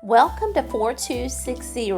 Welcome to 4260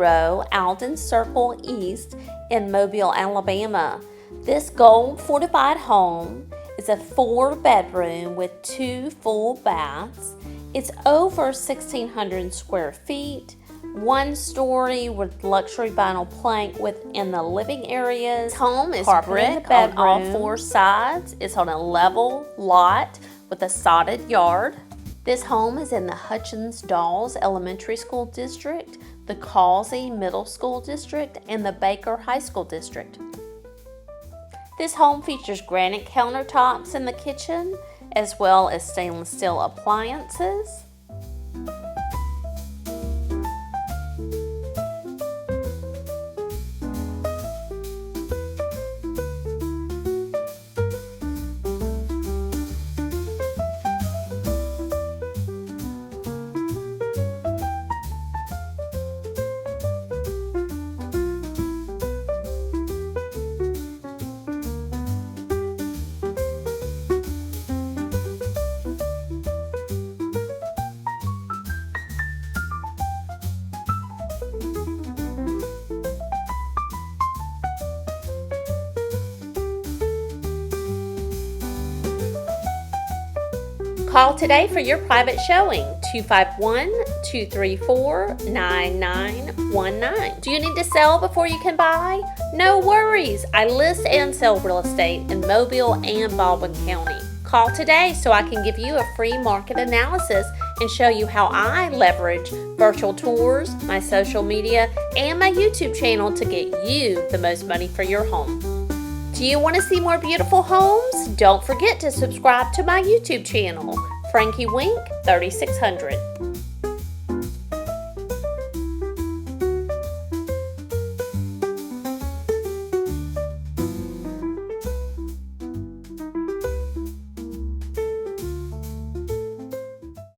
Alden Circle East in Mobile, Alabama. This Gold Fortified home is a 4-bedroom with 2 full baths. It's over 1,600 square feet, 1 story with luxury vinyl plank within the living areas. This home is brick on all 4 sides. It's on a level lot with a sodded yard. This home is in the Hutchins-Dawes Elementary School District, the Causey Middle School District, and the Baker High School District. This home features granite countertops in the kitchen, as well as stainless steel appliances. Call today for your private showing, 251-234-9919. Do you need to sell before you can buy? No worries. I list and sell real estate in Mobile and Baldwin County. Call today so I can give you a free market analysis and show you how I leverage virtual tours, my social media, and my YouTube channel to get you the most money for your home. Do you want to see more beautiful homes? Don't forget to subscribe to my YouTube channel, Frankie Wink 3600.